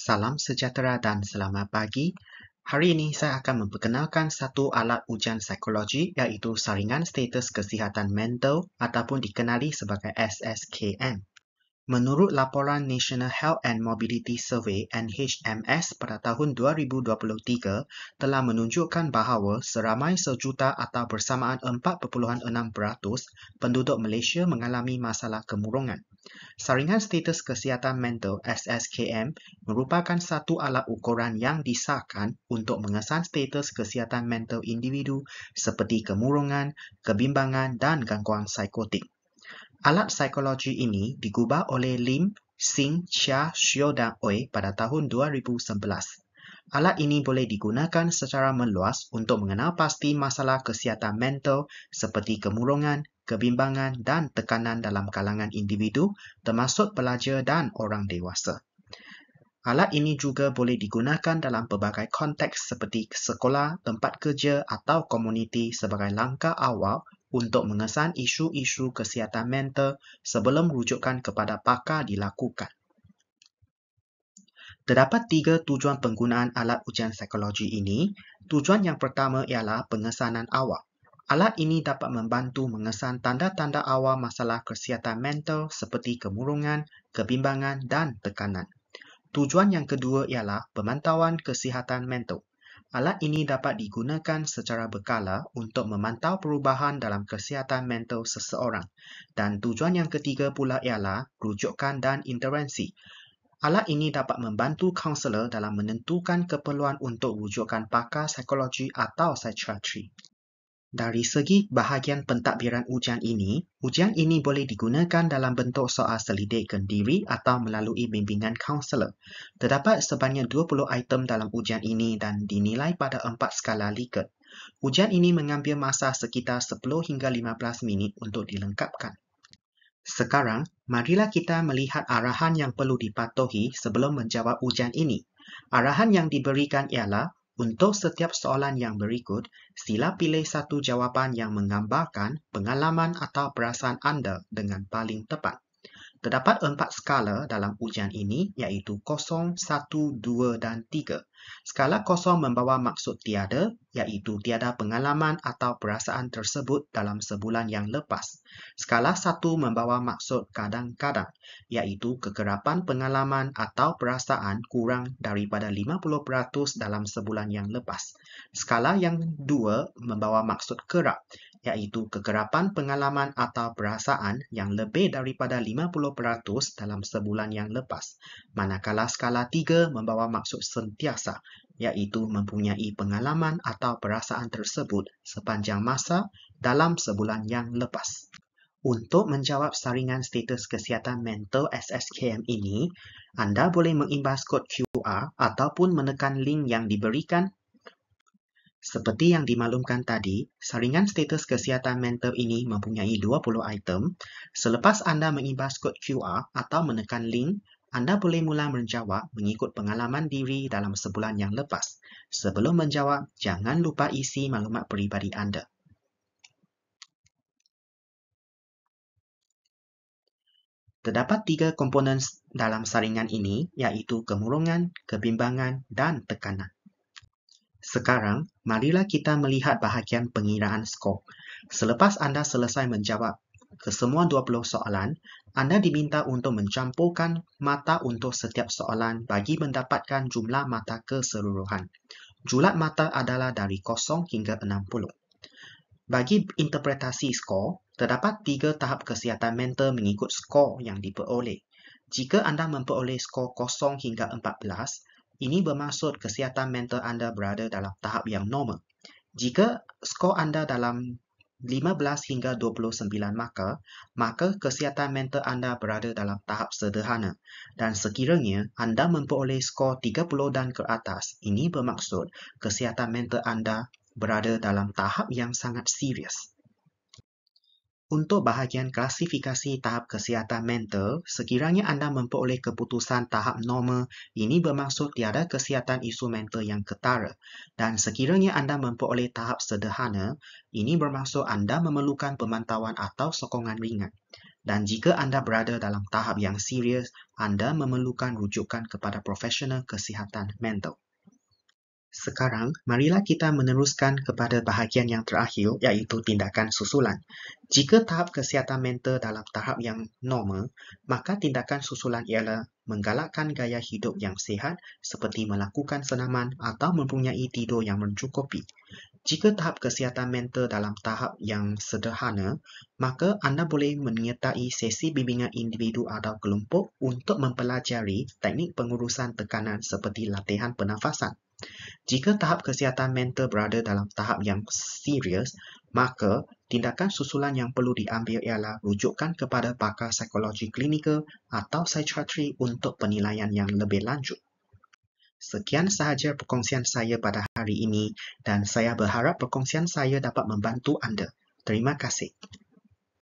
Salam sejahtera dan selamat pagi. Hari ini saya akan memperkenalkan satu alat ujian psikologi iaitu saringan status kesihatan mental ataupun dikenali sebagai SSKM. Menurut laporan National Health and Mobility Survey NHMS pada tahun 2023 telah menunjukkan bahawa seramai sejuta atau bersamaan 4.6% penduduk Malaysia mengalami masalah kemurungan. Saringan status kesihatan mental SSKM merupakan satu alat ukuran yang disahkan untuk mengesan status kesihatan mental individu seperti kemurungan, kebimbangan dan gangguan psikotik. Alat psikologi ini digubah oleh Lim, Sing, Chia, Xiu dan Oi pada tahun 2011. Alat ini boleh digunakan secara meluas untuk mengenal pasti masalah kesihatan mental seperti kemurungan, kebimbangan dan tekanan dalam kalangan individu termasuk pelajar dan orang dewasa. Alat ini juga boleh digunakan dalam pelbagai konteks seperti sekolah, tempat kerja atau komuniti sebagai langkah awal untuk mengesan isu-isu kesihatan mental sebelum rujukan kepada pakar dilakukan. Terdapat 3 tujuan penggunaan alat ujian psikologi ini. Tujuan yang pertama ialah pengesanan awal. Alat ini dapat membantu mengesan tanda-tanda awal masalah kesihatan mental seperti kemurungan, kebimbangan dan tekanan. Tujuan yang kedua ialah pemantauan kesihatan mental. Alat ini dapat digunakan secara berkala untuk memantau perubahan dalam kesihatan mental seseorang. Dan tujuan yang ketiga pula ialah rujukan dan intervensi. Alat ini dapat membantu kaunselor dalam menentukan keperluan untuk rujukan pakar psikologi atau psikiatri. Dari segi bahagian pentadbiran ujian ini boleh digunakan dalam bentuk soal selidikkan diri atau melalui bimbingan kaunselor. Terdapat sebanyak 20 item dalam ujian ini dan dinilai pada 4 skala Likert. Ujian ini mengambil masa sekitar 10 hingga 15 minit untuk dilengkapkan. Sekarang, marilah kita melihat arahan yang perlu dipatuhi sebelum menjawab ujian ini. Arahan yang diberikan ialah, untuk setiap soalan yang berikut, sila pilih satu jawapan yang menggambarkan pengalaman atau perasaan anda dengan paling tepat. Terdapat 4 skala dalam ujian ini iaitu 0, 1, 2 dan 3. Skala 0 membawa maksud tiada iaitu tiada pengalaman atau perasaan tersebut dalam sebulan yang lepas. Skala 1 membawa maksud kadang-kadang iaitu kekerapan pengalaman atau perasaan kurang daripada 50% dalam sebulan yang lepas. Skala yang 2 membawa maksud kerap iaitu kekerapan pengalaman atau perasaan yang lebih daripada 50% dalam sebulan yang lepas. Manakala skala 3 membawa maksud sentiasa, iaitu mempunyai pengalaman atau perasaan tersebut sepanjang masa dalam sebulan yang lepas. Untuk menjawab saringan status kesihatan mental SSKM ini, anda boleh mengimbas kod QR ataupun menekan link yang diberikan. Seperti yang dimaklumkan tadi, saringan status kesihatan mental ini mempunyai 20 item. Selepas anda mengimbas kod QR atau menekan link, anda boleh mula menjawab mengikut pengalaman diri dalam sebulan yang lepas. Sebelum menjawab, jangan lupa isi maklumat peribadi anda. Terdapat 3 komponen dalam saringan ini iaitu kemurungan, kebimbangan dan tekanan. Sekarang, marilah kita melihat bahagian pengiraan skor. Selepas anda selesai menjawab kesemua 20 soalan, anda diminta untuk mencampurkan mata untuk setiap soalan bagi mendapatkan jumlah mata keseluruhan. Julat mata adalah dari 0 hingga 60. Bagi interpretasi skor, terdapat 3 tahap kesihatan mental mengikut skor yang diperoleh. Jika anda memperoleh skor 0 hingga 14, ini bermaksud kesihatan mental anda berada dalam tahap yang normal. Jika skor anda dalam 15 hingga 29 maka kesihatan mental anda berada dalam tahap sederhana. Dan sekiranya anda memperoleh skor 30 dan ke atas, ini bermaksud kesihatan mental anda berada dalam tahap yang sangat serius. Untuk bahagian klasifikasi tahap kesihatan mental, sekiranya anda memperoleh keputusan tahap normal, ini bermaksud tiada kesihatan isu mental yang ketara. Dan sekiranya anda memperoleh tahap sederhana, ini bermaksud anda memerlukan pemantauan atau sokongan ringan. Dan jika anda berada dalam tahap yang serius, anda memerlukan rujukan kepada profesional kesihatan mental. Sekarang, marilah kita meneruskan kepada bahagian yang terakhir iaitu tindakan susulan. Jika tahap kesihatan mental dalam tahap yang normal, maka tindakan susulan ialah menggalakkan gaya hidup yang sihat seperti melakukan senaman atau mempunyai tidur yang mencukupi. Jika tahap kesihatan mental dalam tahap yang sederhana, maka anda boleh menyertai sesi bimbingan individu atau kelompok untuk mempelajari teknik pengurusan tekanan seperti latihan pernafasan. Jika tahap kesihatan mental berada dalam tahap yang serius, maka tindakan susulan yang perlu diambil ialah rujukan kepada pakar psikologi klinikal atau psikiatri untuk penilaian yang lebih lanjut. Sekian sahaja perkongsian saya pada hari ini dan saya berharap perkongsian saya dapat membantu anda. Terima kasih.